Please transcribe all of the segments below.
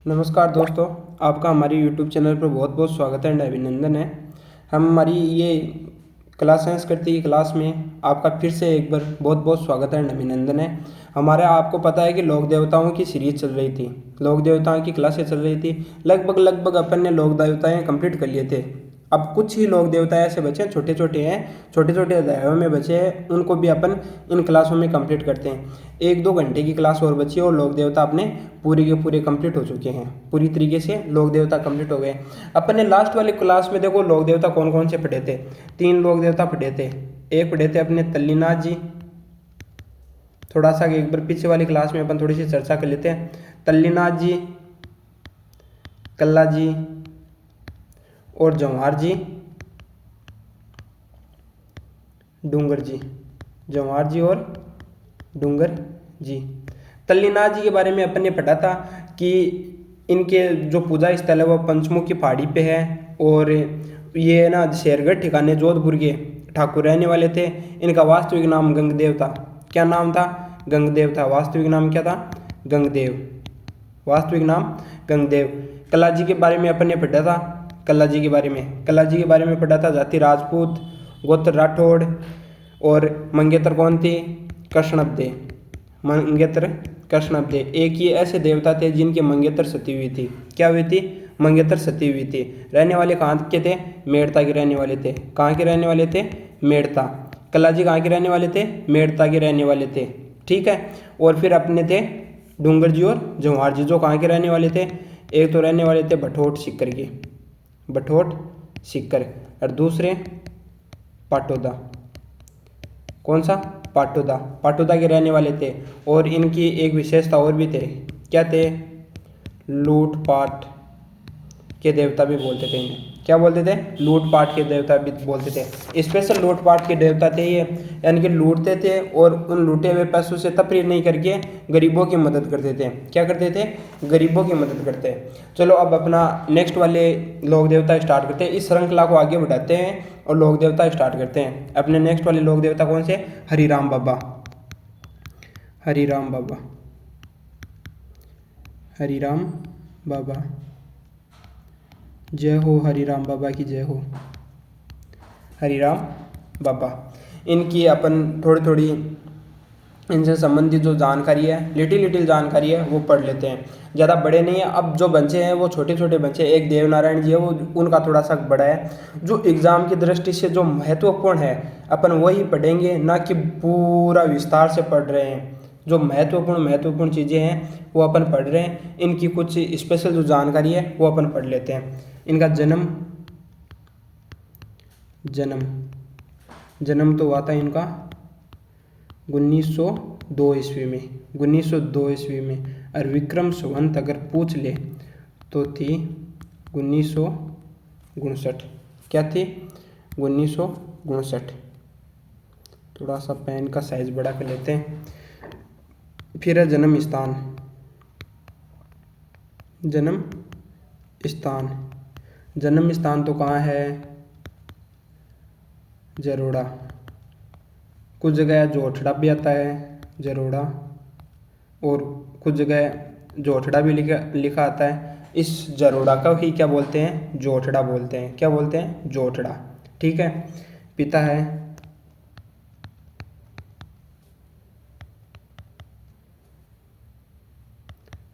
नमस्कार दोस्तों, आपका हमारे YouTube चैनल पर बहुत बहुत स्वागत है एंड अभिनंदन है। हम हमारी ये क्लास संस्कृति की क्लास में आपका फिर से एक बार बहुत बहुत स्वागत है एंड अभिनंदन है। हमारा आपको पता है कि लोक देवताओं की सीरीज चल रही थी, लोक देवताओं की क्लासें चल रही थी। लगभग अपन ने लोक देवताएँ कंप्लीट कर लिए थे। अब कुछ ही लोक देवता ऐसे बचे हैं, छोटे छोटे हैं, छोटे छोटे अध्यायों में बचे हैं, उनको भी अपन इन क्लासों में कंप्लीट करते हैं। 1-2 घंटे की क्लास और बची है और लोक देवता अपने पूरे के पूरे कंप्लीट हो चुके हैं। पूरी तरीके से लोक देवता कंप्लीट हो गए। अपन ने लास्ट वाली क्लास में देखो लोक देवता कौन कौन से पढ़े थे। 3 लोक देवता पढ़े थे। एक पढ़े थे अपने तल्लीनाथ जी। थोड़ा सा एक बार पीछे वाली क्लास में अपन थोड़ी सी चर्चा कर लेते हैं। तल्लीनाथ जी, कल्ला जी और जवाहर जी, डूंगर जी, जवाहर जी और डूंगर जी। तल्लीनाथ जी के बारे में अपन ने पढ़ा था कि इनके जो पूजा स्थल है वो पंचमुखी पहाड़ी पे है और ये ना शेरगढ़ ठिकाने जोधपुर के ठाकुर रहने वाले थे। इनका वास्तविक नाम गंगदेव था। क्या नाम था? गंगदेव था। वास्तविक नाम क्या था? गंगदेव। वास्तविक नाम गंगदेव। कल्ला जी के बारे में अपन ने पढ़ा था। कल्ला जी के बारे में पढ़ा था जाति राजपूत, गोत्र राठौड़ और मंगेतर कौन थी? कृष्णपदे। मंगेतर कृष्णपदे। एक ये ऐसे देवता थे जिनके मंगेतर सती हुई थी। क्या हुई थी? मंगेतर सती हुई थी। रहने वाले कहाँ के थे? मेड़ता के रहने वाले थे। कहाँ के रहने वाले थे? मेड़ता। कल्ला जी कहाँ के रहने वाले थे? मेड़ता के रहने वाले थे। ठीक है। और फिर अपने थे डूंगर जी और जवाहर जी, जो कहाँ के रहने वाले थे? एक तो रहने वाले थे भठोट सीकर के, भठोट सीकर, और दूसरे पाटोदा। कौन सा? पाटोदा। पाटोदा के रहने वाले थे। और इनकी एक विशेषता और भी थे। क्या थे? लूटपाट के देवता भी बोलते थे इन्हें। क्या बोलते थे? लूटपाट के देवता भी बोलते थे। स्पेशल लूटपाट के देवता थे ये, यानी कि लूटते थे और उन लूटे हुए पैसों से तफरीह नहीं करके गरीबों की मदद करते थे। क्या करते थे? गरीबों की मदद करते। चलो अब अपना नेक्स्ट वाले लोक देवता स्टार्ट करते हैं। इस श्रृंखला को आगे बढ़ाते हैं और लोक देवता स्टार्ट करते हैं। अपने नेक्स्ट वाले लोक देवता कौन से? हरिराम बाबा। हरिराम बाबा, हरिराम बाबा। जय हो हरिराम बाबा की जय हो। हरिराम बाबा, इनकी अपन थोड़ी थोड़ी इनसे संबंधित जो जानकारी है, लिटिल जानकारी है, वो पढ़ लेते हैं। ज़्यादा बड़े नहीं है। अब जो बच्चे हैं वो छोटे छोटे बच्चे, एक देवनारायण जी है वो उनका थोड़ा सा बड़ा है। जो एग्ज़ाम की दृष्टि से जो महत्वपूर्ण है अपन वही पढ़ेंगे, ना कि पूरा विस्तार से पढ़ रहे हैं। जो महत्वपूर्ण चीज़ें हैं वो अपन पढ़ रहे हैं। इनकी कुछ स्पेशल जो जानकारी है वो अपन पढ़ लेते हैं। इनका जन्म तो हुआ था इनका 1902 ईस्वी में, 1902 ईस्वी में। और विक्रम संवत अगर पूछ ले तो थी 1959। क्या थी? 1959। थोड़ा सा पेन का साइज बड़ा कर लेते हैं। फिर है जन्म स्थान। जन्म स्थान तो कहाँ है? जरोड़ा। कुछ जगह जोठड़ा भी आता है, जरोड़ा, और कुछ जगह जोठड़ा भी लिखा आता है। इस जरोड़ा का ही क्या बोलते हैं? जोठड़ा बोलते हैं। क्या बोलते हैं? जोठड़ा। ठीक है। पिता है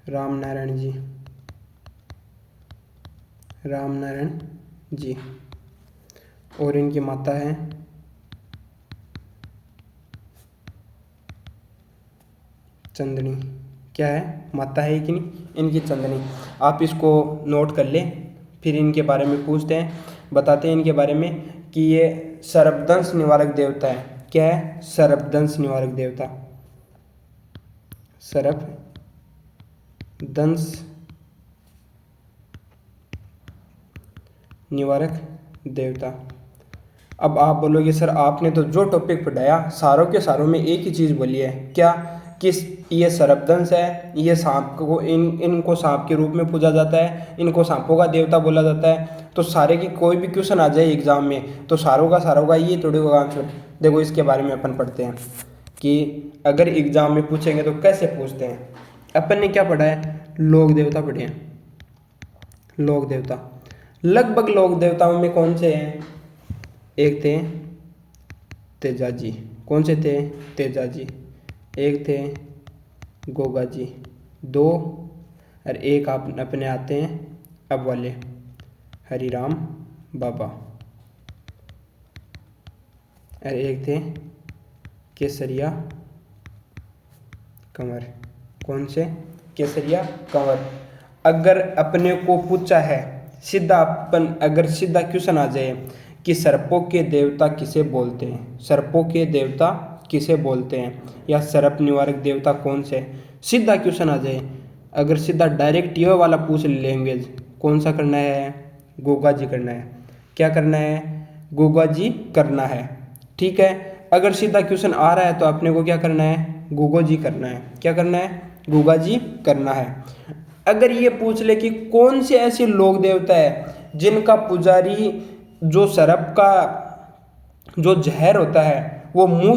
रामनारायण जी, और इनकी माता है चंदनी। क्या है? माता है कि नहीं? इनकी चंदनी। आप इसको नोट कर लें। फिर इनके बारे में पूछते हैं, बताते हैं इनके बारे में कि ये सर्पदंश निवारक देवता है। क्या है? सर्पदंश निवारक देवता। सर्पदंश निवारक देवता। अब आप बोलोगे सर आपने तो जो टॉपिक पढ़ाया सारों के सारों में एक ही चीज़ बोली है। क्या? किस? ये सर्पदंश है, ये सांप को इनको सांप के रूप में पूजा जाता है, इनको सांपों का देवता बोला जाता है। तो सारे की कोई भी क्वेश्चन आ जाए एग्जाम में तो सारों का ये थोड़ी होगा आंसर। देखो इसके बारे में अपन पढ़ते हैं कि अगर एग्जाम में पूछेंगे तो कैसे पूछते हैं। अपन ने क्या पढ़ा है? लोक देवता पढ़े हैं। लोक देवता। लगभग लोक देवताओं में कौन से हैं? एक थे तेजाजी। कौन से थे? तेजाजी। एक थे गोगा जी। दो, और एक आप अपने आते हैं अब वाले, हरिराम बाबा। और एक थे केसरिया कंवर। कौन से? केसरिया कंवर। अगर अपने को पूछा है सीधा, अपन अगर सीधा क्वेश्चन आ जाए कि सर्पों के देवता किसे बोलते हैं, सर्पों के देवता किसे बोलते हैं, या सर्प निवारक देवता कौन से, सीधा क्वेश्चन आ जाए, अगर सीधा डायरेक्ट ये वाला पूछ लैंग्वेज, कौन सा करना है? गोगा जी करना है। क्या करना है? गोगा जी करना है। ठीक है, अगर सीधा क्वेश्चन आ रहा है तो अपने को क्या करना है? गोगा जी करना है। क्या करना है? गोगा जी करना है। अगर ये पूछ ले कि कौन से ऐसे लोक देवता है जिनका पुजारी जो सर्प का जो जहर होता है वो मुंह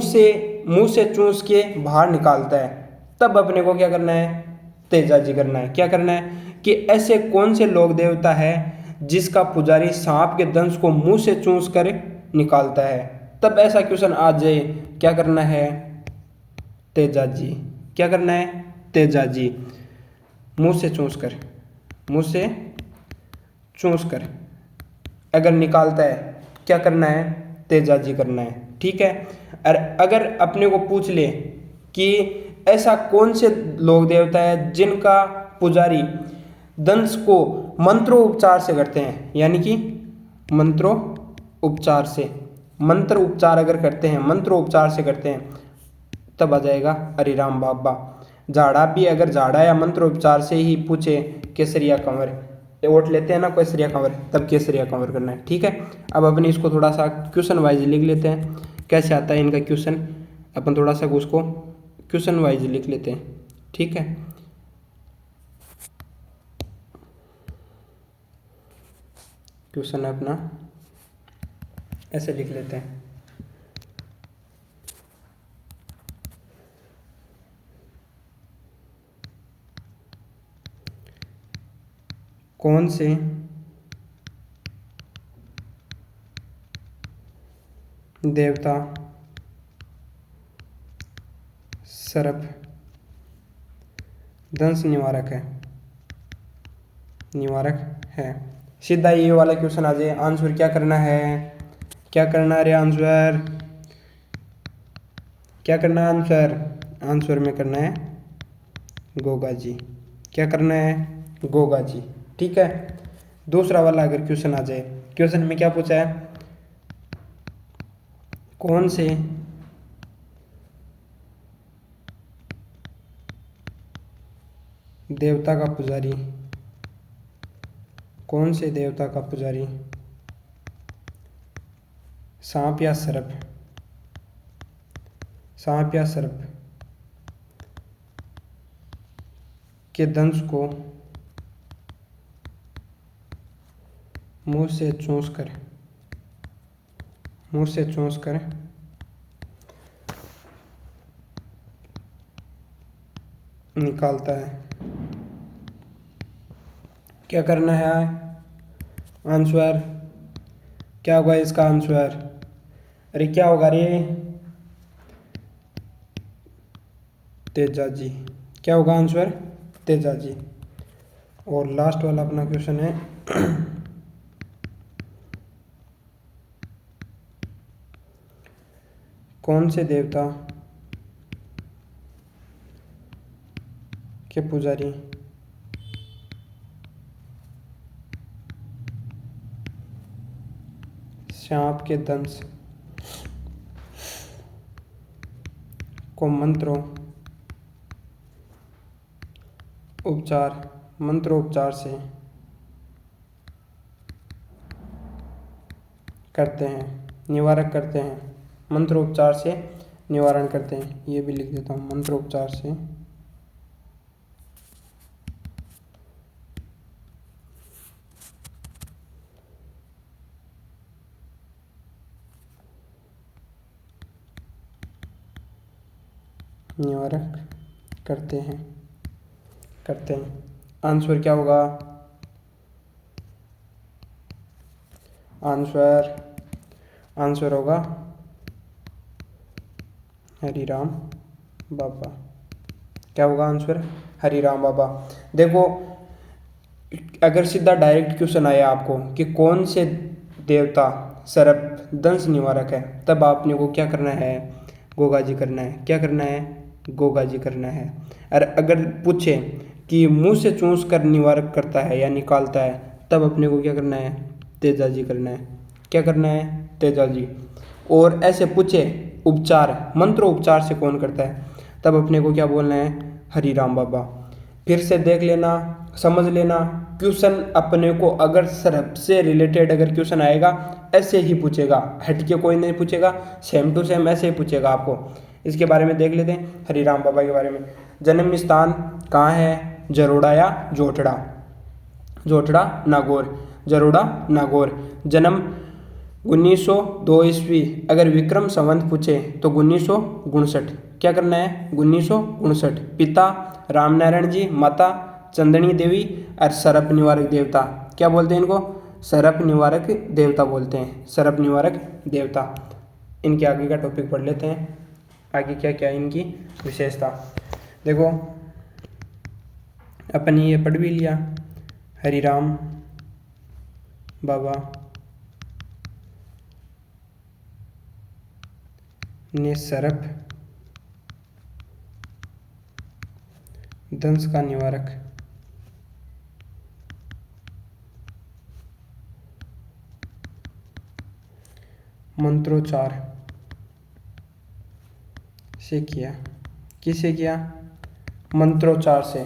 से चूस के बाहर निकालता है, तब अपने को क्या करना है? तेजाजी करना है। क्या करना है कि ऐसे कौन से लोक देवता है जिसका पुजारी सांप के दंश को मुंह से चूस कर निकालता है, तब ऐसा क्वेश्चन आ जाए, क्या करना है? तेजाजी। क्या करना है? तेजाजी। मुंह से चूस कर, मुंह से चूस कर अगर निकालता है, क्या करना है? तेजाजी करना है। ठीक है, और अगर अपने को पूछ ले कि ऐसा कौन से लोक देवता है जिनका पुजारी दंश को मंत्रोपचार से करते हैं, यानी कि मंत्रोपचार से, मंत्र उपचार अगर करते हैं, मंत्रोपचार से करते हैं, तब आ जाएगा हरिराम बाबा। झाड़ा भी अगर झाड़ा या मंत्रोपचार से ही पूछे केसरिया कंवर, वोट लेते हैं ना केसरिया कंवर, तब केसरिया कंवर करना है। ठीक है, अब अपने इसको थोड़ा सा क्वेश्चन वाइज लिख लेते हैं, कैसे आता है इनका क्वेश्चन, अपन थोड़ा सा उसको क्वेश्चन वाइज लिख लेते हैं। ठीक है, क्वेश्चन अपना ऐसे लिख लेते हैं। कौन से देवता सर्प दंश निवारक है, निवारक है? सीधा ये वाला क्वेश्चन आ जाए, आंसर क्या करना है? क्या करना है रे आंसर? क्या करना है आंसर? आंसर में करना है गोगा जी। क्या करना है? गोगा जी। ठीक है, दूसरा वाला अगर क्वेश्चन आ जाए, क्वेश्चन में क्या पूछा है? कौन से देवता का पुजारी, कौन से देवता का पुजारी सांप या सर्प, सांप या सर्प के दंश को मुंह से चूस कर, मुंह से चूस कर निकालता है? क्या करना है आंसर? क्या होगा इसका आंसर? अरे क्या होगा रे? तेजाजी। क्या होगा आंसर? तेजाजी। और लास्ट वाला अपना क्वेश्चन है, कौन से देवता के पुजारी सांप के दंश को मंत्रोपचार से करते हैं, निवारक करते हैं, मंत्रोपचार से निवारण करते हैं? ये भी लिख देता हूँ, मंत्रोपचार से निवारक करते हैं, करते हैं। आंसर क्या होगा? आंसर आंसर होगा हरिराम बाबा। क्या होगा आंसर? हरिराम बाबा। देखो, अगर सीधा डायरेक्ट क्वेश्चन आया आपको कि कौन से देवता सर्पदंश निवारक है, तब आपने को क्या करना है? गोगाजी करना है। क्या करना है? गोगाजी करना है। और अगर पूछे कि मुंह से चूस कर निवारक करता है या निकालता है, तब अपने को क्या करना है? तेजाजी करना है। क्या करना है? तेजाजी। और ऐसे पूछे उपचार, मंत्रोपचार से कौन करता है, तब अपने को क्या बोलना है? हरिराम बाबा। फिर से देख लेना, समझ लेना। क्वेश्चन अपने को अगर सर्प से रिलेटेड अगर क्वेश्चन आएगा, ऐसे ही पूछेगा, हटके कोई नहीं पूछेगा, सेम टू सेम ऐसे ही पूछेगा आपको। इसके बारे में देख लेते हैं, हरिराम बाबा के बारे में। जन्म स्थान कहाँ है? जरोड़ा या जोटड़ा? जोटड़ा नागौर, जरोड़ा नागौर। जन्म 1902 ईस्वी। अगर विक्रम संवत पूछे तो 1959। क्या करना है? 1959। पिता रामनारायण जी, माता चंदनी देवी, और सर्प निवारक देवता क्या बोलते हैं इनको? सर्प निवारक देवता बोलते हैं। सर्प निवारक देवता। इनके आगे का टॉपिक पढ़ लेते हैं, आगे क्या क्या इनकी विशेषता। देखो, अपन ये पढ़ भी लिया, हरिराम बाबा ने सर्प दंश का निवारक मंत्रोच्चार से किया। किसे किया? मंत्रोच्चार से।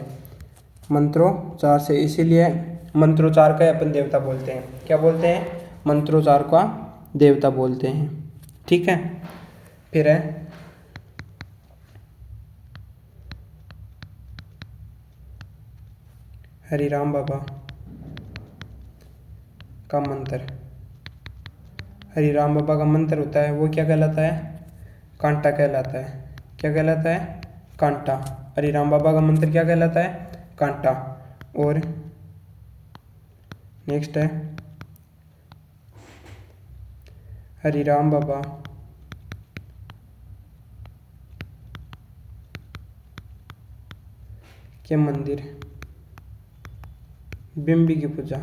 मंत्रोच्चार से, इसीलिए मंत्रोच्चार का अपन देवता बोलते हैं। क्या बोलते हैं? मंत्रोच्चार का देवता बोलते हैं। ठीक है। फिर है हरिराम बाबा का मंत्र। हरिराम बाबा का मंत्र होता है वो क्या कहलाता है? कांटा कहलाता है। क्या कहलाता है? कांटा। हरिराम बाबा का मंत्र क्या कहलाता है? कांटा। और नेक्स्ट है हरिराम बाबा के मंदिर बिम्बी की पूजा।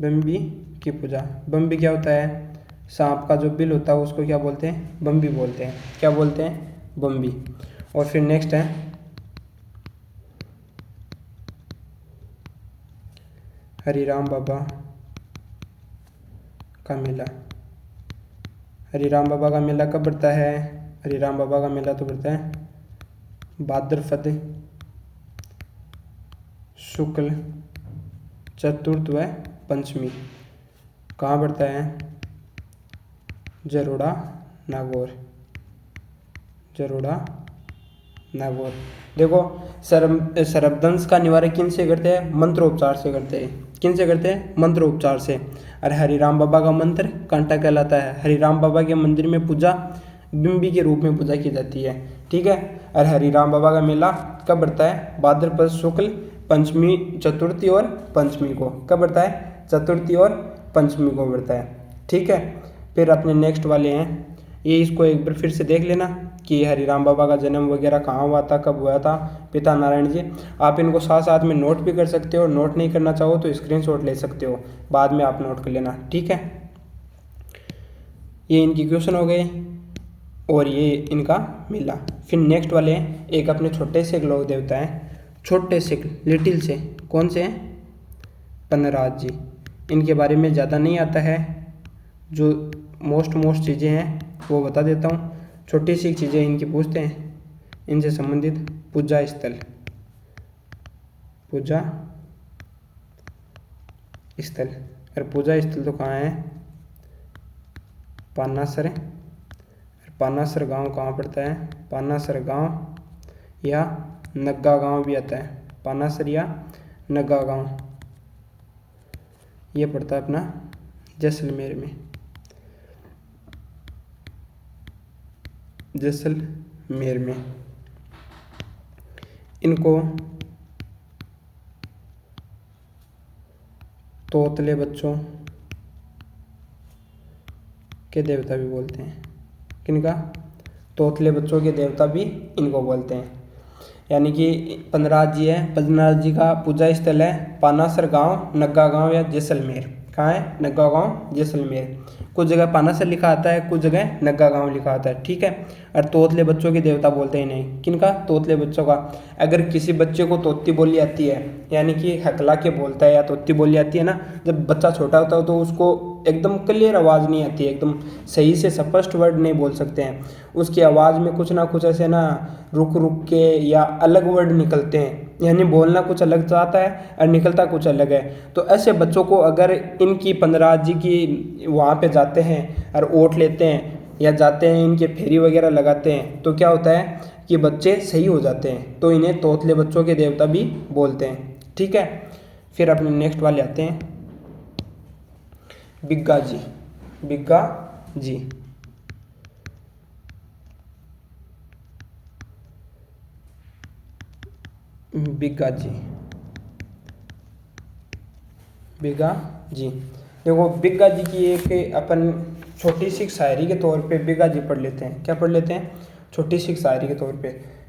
बिम्बी की पूजा। बम्बी क्या होता है? सांप का जो बिल होता है उसको क्या बोलते हैं? बम्बी बोलते हैं। क्या बोलते हैं? बम्बी। और फिर नेक्स्ट है हरिराम बाबा का मेला। हरिराम बाबा का मेला कब पड़ता है? हरिराम बाबा का मेला तो पड़ता है भाद्रपद शुक्ल चतुर्थ व पंचमी। कहाँ पड़ता है? जरोड़ा नागौर। जरोड़ा नागौर। देखो, सर्पदंश का निवारण किन से करते हैं? मंत्रोपचार से करते हैं। किन से करते हैं? मंत्रोपचार से। और हरिराम बाबा का मंत्र कांटा कहलाता है। हरिराम बाबा के मंदिर में पूजा बिम्बी के रूप में पूजा की जाती है। ठीक है। और हरिराम बाबा का मेला कब बढ़ता है? भाद्रपद शुक्ल पंचमी, चतुर्थी और पंचमी को। कब बढ़ता है? चतुर्थी और पंचमी को बढ़ता है। ठीक है। फिर अपने नेक्स्ट वाले हैं, ये इसको एक बार फिर से देख लेना कि हरिराम बाबा का जन्म वगैरह कहाँ हुआ था, कब हुआ था। पिता नारायण जी। आप इनको साथ साथ में नोट भी कर सकते हो, नोट नहीं करना चाहो तो स्क्रीनशॉट ले सकते हो, बाद में आप नोट कर लेना। ठीक है। ये इनकी क्वेश्चन हो गए और ये इनका मिला। फिर नेक्स्ट वाले हैं, एक अपने छोटे से लोक देवता हैं, छोटे से लिटिल से। कौन से हैं? पन्नराज जी। इनके बारे में ज़्यादा नहीं आता है, जो मोस्ट चीज़ें हैं वो बता देता हूँ। छोटी सी चीज़ें इनकी पूछते हैं, इनसे संबंधित पूजा स्थल। पूजा स्थल, और पूजा स्थल तो कहाँ है? पानासर। पानासर गांव कहाँ पड़ता है? पानासर गांव या नग्गा गांव भी आता है। पानासर या नग्गा गांव, ये पड़ता है अपना जैसलमेर में। जैसलमेर में। इनको तोतले बच्चों के देवता भी बोलते हैं। किनका? तोतले बच्चों के देवता भी इनको बोलते हैं। यानी कि पंद्राज जी है, पंद्राज जी का पूजा स्थल है पानासर गांव, नग्गा गांव या जैसलमेर। कहाँ है? नग्गा गांव, जैसलमेर। कुछ जगह पानासर लिखा आता है, कुछ जगह नग्गा गांव लिखा आता है, ठीक है। और तोतले बच्चों के देवता बोलते हैं इन्हें। किनका? तोतले बच्चों का। अगर किसी बच्चे को तोती बोली आती है, यानी कि हकला के बोलता है या तोती बोली आती है ना, जब बच्चा छोटा होता है तो उसको एकदम क्लियर आवाज़ नहीं आती है, एकदम सही से स्पष्ट वर्ड नहीं बोल सकते हैं, उसकी आवाज़ में कुछ ना कुछ ऐसे ना रुक रुक के या अलग वर्ड निकलते हैं, यानी बोलना कुछ अलग चाहता है और निकलता कुछ अलग है। तो ऐसे बच्चों को अगर इनकी पंद्राज जी की वहाँ पे जाते हैं और ओट लेते हैं या जाते हैं इनके फेरी वगैरह लगाते हैं, तो क्या होता है कि बच्चे सही हो जाते हैं। तो इन्हें तोतले बच्चों के देवता भी बोलते हैं, ठीक है। फिर अपने नेक्स्ट वाले आते हैं बिग्गा जी। बिग्गा जी, बिग्गा जी, बिग्गा जी। देखो बिग्गा जी की एक अपन छोटी सी शायरी के तौर पे बिग्गा जी पढ़ लेते हैं। क्या पढ़ लेते हैं? छोटी सी शायरी के तौर पे।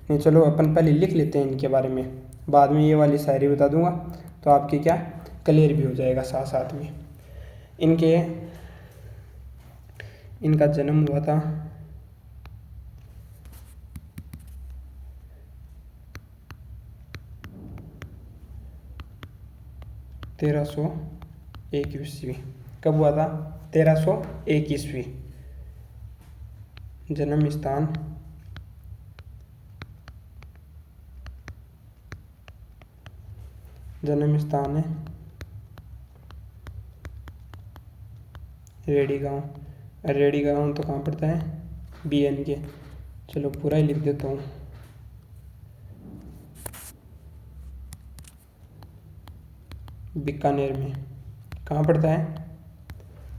नहीं, चलो अपन पहले लिख लेते हैं इनके बारे में, बाद में ये वाली शायरी बता दूंगा तो आपके क्या क्लियर भी हो जाएगा साथ साथ में। इनका जन्म हुआ था 1301 ईस्वी। कब हुआ था? 1301 ईस्वी। जन्म स्थान है रेडी गांव। रेडी गांव तो कहाँ पड़ता है? BN के। चलो पूरा ही लिख देता हूँ। बीकानेर में। कहाँ पड़ता है?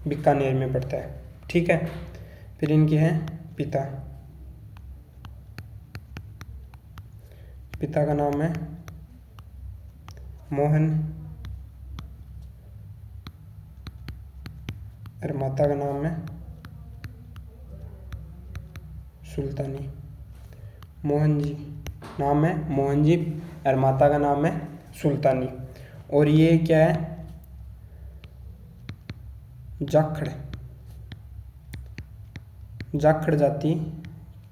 बीकानेर में पड़ता है, ठीक है। फिर इनके हैं पिता। पिता का नाम है मोहन और माता का नाम है सुल्तानी। मोहन जी नाम है मोहन जी और माता का नाम है सुल्तानी। और ये क्या है? जाखड़। जाखड़ जाति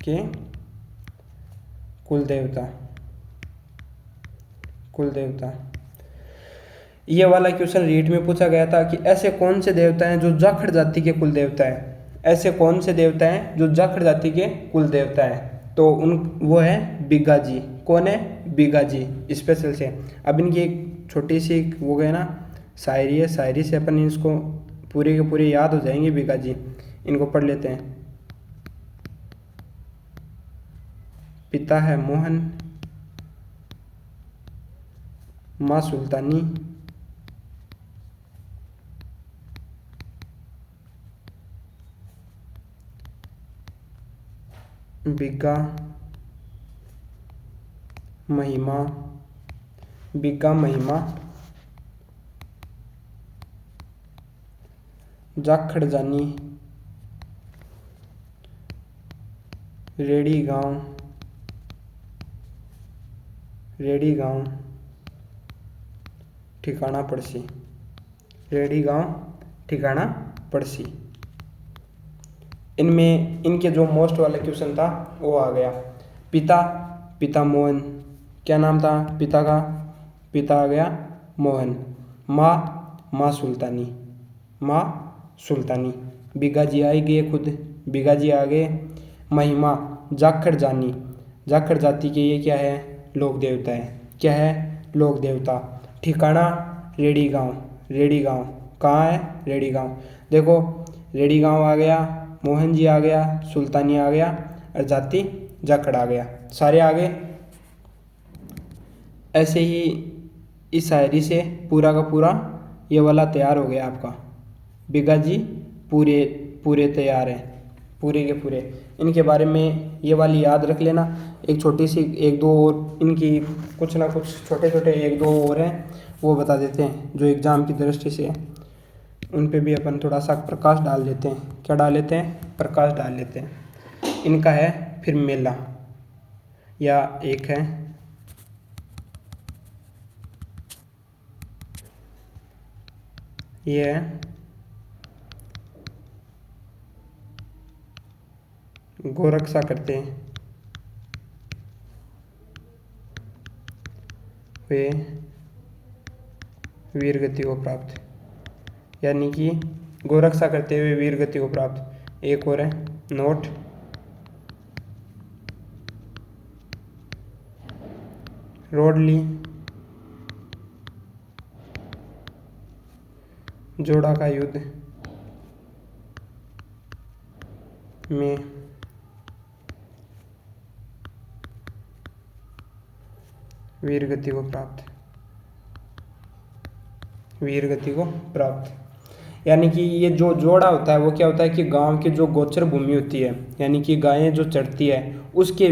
के कुल देवता। ये वाला क्वेश्चन रीट में पूछा गया था कि ऐसे कौन से देवता हैं जो जाखड़ जाति के कुल देवता हैं। ऐसे कौन से देवता हैं जो जाखड़ जाति के कुल देवता हैं? तो वो है बिग्गा जी। कौन है? बिग्गा जी स्पेशल से। अब इनकी एक छोटी सी वो गए ना शायरी है, शायरी से अपन इसको पूरे के पूरे याद हो जाएंगे बिग्गा जी। इनको पढ़ लेते हैं। पिता है मोहन, माँ सुल्तानी, बिग्गा महिमा। बिग्गा महिमा जाखड़ जानी, रेडी गांव ठिकाना पड़सी। रेडी गांव ठिकाना पड़सी। इनमें इनके जो मोस्ट वाला क्वेश्चन था वो आ गया। पिता मोहन। क्या नाम था पिता का? पिता आ गया मोहन। माँ सुल्तानी। बिग्गा जी आ गए खुद, बिग्गा जी आ गए। महिमा जाखड़ जानी। जाखड़ जाति के ये क्या है? लोक देवता है। क्या है? लोक देवता। ठिकाना रेडी गांव। कहाँ है? रेडी गांव। देखो रेडी गांव आ गया, मोहन जी आ गया, सुल्तानी आ गया और जाति जाखड़ आ गया। सारे आ गए। ऐसे ही इस शायरी से पूरा का पूरा ये वाला तैयार हो गया आपका। बिग्गा जी पूरे तैयार हैं, पूरे के पूरे। इनके बारे में ये वाली याद रख लेना। एक छोटी सी एक दो और इनकी कुछ ना कुछ छोटे छोटे एक दो और हैं वो बता देते हैं जो एग्ज़ाम की दृष्टि से उन पे भी अपन थोड़ा सा प्रकाश डाल देते हैं। क्या डाल लेते हैं, प्रकाश डाल लेते हैं। इनका है फिर मेला, या एक है ये है गोरक्षा करते हैं वे वीर गति को प्राप्त, यानी कि गोरक्षा करते हुए वीर गति को प्राप्त। एक और है नोट, रोडली जोड़ा का युद्ध में वीर गति को प्राप्त, वीर गति को प्राप्त। यानी कि ये जो जोड़ा होता है वो क्या होता है कि गांव की जो गोचर भूमि होती है, यानी कि गायें जो चरती है, उसके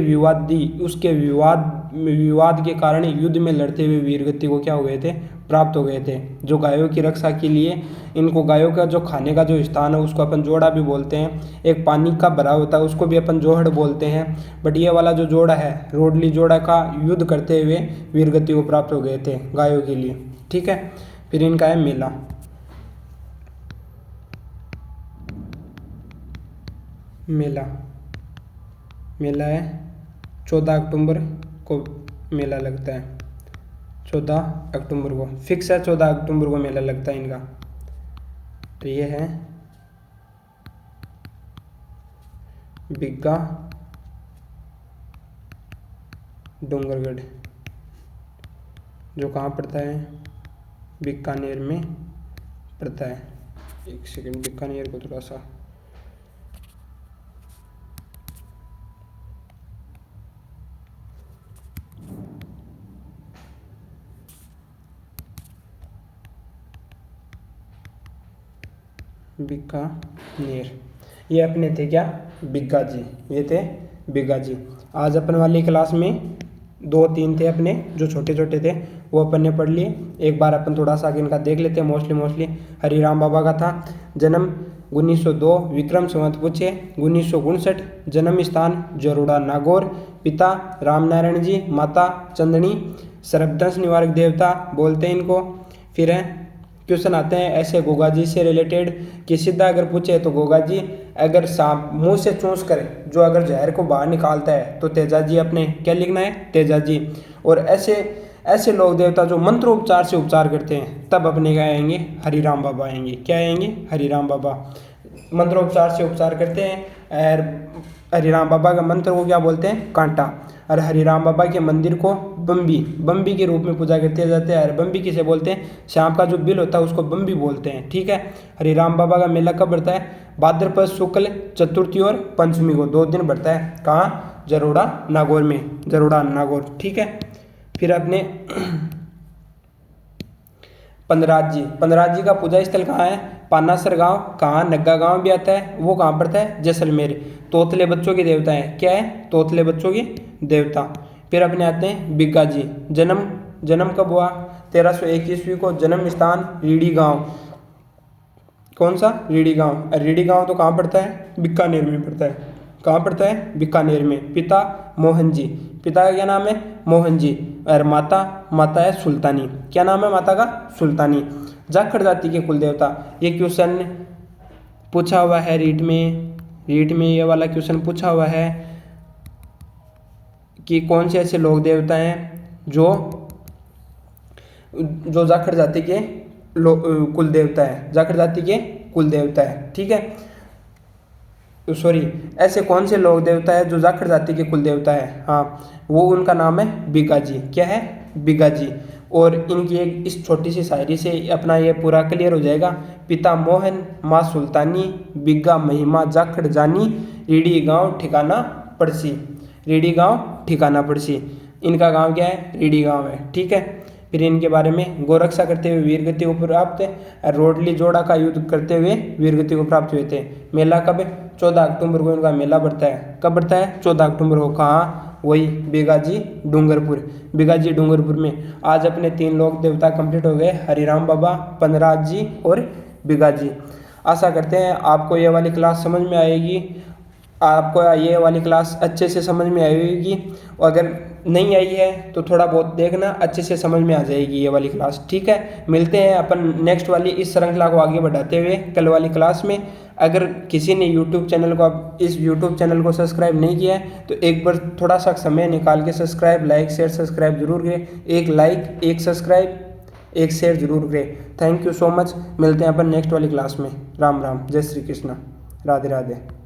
विवाद के कारण युद्ध में लड़ते हुए वीर गति को क्या हो गए थे, प्राप्त हो गए थे। जो गायों की रक्षा के लिए, इनको गायों का जो खाने का जो स्थान है उसको अपन जोड़ा भी बोलते हैं। एक पानी का भरा होता है उसको भी अपन जोहड़ बोलते हैं। बट ये वाला जो जोड़ा है, रोडली जोड़ा का युद्ध करते हुए वीर गति को प्राप्त हो गए थे गायों के लिए। ठीक है, फिर इनका है मेला। मेला है 14 अक्टूबर को मेला लगता है, 14 अक्टूबर को फिक्स है, 14 अक्टूबर को मेला लगता है इनका। तो ये है बिग्गा डूंगरगढ़, जो कहाँ पड़ता है, बीकानेर में पड़ता है। एक सेकंड, बीकानेर को थोड़ा सा बीकानेर, ये अपने थे क्या, बिग्गा जी, ये थे बिग्गा जी। आज अपन वाली क्लास में 2-3 थे अपने जो छोटे छोटे थे, वो अपन ने पढ़ लिए। एक बार अपन थोड़ा सा इनका देख लेते हैं। मोस्टली हरिराम बाबा का था जन्म 1902, विक्रम संवत पूछे 1959, जन्म स्थान जरोड़ा नागौर, पिता रामनारायण जी, माता चंदनी, सर्पदंश निवारक देवता बोलते हैं इनको। फिर है क्वेश्चन आते हैं ऐसे गोगा जी से रिलेटेड कि सीधा अगर पूछे तो गोगा जी, अगर सांप मुंह से चूस कर जो अगर जहर को बाहर निकालता है तो तेजा जी, अपने क्या लिखना है, तेजा जी। और ऐसे लोग देवता जो मंत्रोपचार से उपचार करते हैं, तब अपने क्या आएंगे, हरिराम बाबा आएंगे। क्या आएंगे, हरिराम बाबा। मंत्रोपचार से उपचार करते हैं। और हरिराम बाबा का मंत्र को क्या बोलते हैं, कांटा। और हरिराम बाबा के मंदिर को बम्बी के रूप में पूजा करते जाते हैं। और बम्बी किसे बोलते हैं, सांप का जो बिल होता है उसको बम्बी बोलते हैं। ठीक है, हरिराम बाबा का मेला कब बढ़ता है, भाद्रपद शुक्ल चतुर्थी और पंचमी को 2 दिन बढ़ता है। कहाँ, जरोड़ा नागौर में, जरोड़ा नागौर। ठीक है, फिर अपने पंदराज जी का पूजा स्थल कहाँ है, पानासर गांव। कहाँ, नग्गा गांव भी आता है, वो कहाँ पड़ता है, जैसलमेर। तोतले बच्चों के देवता हैं, क्या है, तोतले बच्चों के देवता। फिर अपने आते हैं बिग्गा जी। जन्म कब हुआ, 1301 ईस्वी को। जन्म स्थान रीडी गांव। कौन सा, रीडी गांव। रीडी गांव तो कहाँ पड़ता है, बीकानेर में पड़ता है। कहाँ पड़ता है, बीकानेर में। पिता मोहन जी, पिता का क्या नाम है, मोहन जी। और माता है सुल्तानी। क्या नाम है माता का, सुल्तानी। जाखड़ जाति के कुल देवता। ये क्वेश्चन पूछा हुआ है रीट में ये वाला क्वेश्चन पूछा हुआ है कि कौन से ऐसे लोग देवता हैं जो जाखड़ जाति के कुल देवता है, जाखड़ जाति के कुल देवता है। ठीक है, सॉरी, ऐसे कौन से लोग देवता है जो जाखड़ जाति के कुल देवता है, हाँ, वो उनका नाम है बिग्गा जी। क्या है, बिग्गा जी। और इनकी एक इस छोटी सी शायरी से अपना ये पूरा क्लियर हो जाएगा। पिता मोहन, माँ सुल्तानी, बिग्गा महिमा जाखड़ जानी, रीडी गांव ठिकाना पड़सी। रीडी गांव ठिकाना पड़सी, इनका गांव क्या है, रीडी गांव है। ठीक है, फिर इनके बारे में, गोरक्षा करते हुए वीरगति को प्राप्त, रोडली जोड़ा का युद्ध करते हुए वीरगति को प्राप्त हुए थे। मेला कब, 14 अक्टूबर को इनका मेला बढ़ता है। कब बढ़ता है, 14 अक्टूबर को। कहाँ, वही बेगाजी डूंगरपुर में। आज अपने 3 लोग देवता कंप्लीट हो गए, हरिराम बाबा, पंदराज जी और बिग्गा जी। आशा करते हैं आपको ये वाली क्लास समझ में आएगी, आपको ये वाली क्लास अच्छे से समझ में आएगी। अगर नहीं आई है तो थोड़ा बहुत देखना, अच्छे से समझ में आ जाएगी ये वाली क्लास। ठीक है, मिलते हैं अपन नेक्स्ट वाली इस श्रृंखला को आगे बढ़ाते हुए कल वाली क्लास में। अगर किसी ने यूट्यूब चैनल को, इस यूट्यूब चैनल को सब्सक्राइब नहीं किया है तो एक बार थोड़ा सा समय निकाल के सब्सक्राइब, लाइक शेयर सब्सक्राइब जरूर करें। एक लाइक, एक सब्सक्राइब, एक शेयर जरूर करें। Thank you so much. मिलते हैं अपन नेक्स्ट वाली क्लास में। राम राम, जय श्री कृष्ण, राधे राधे।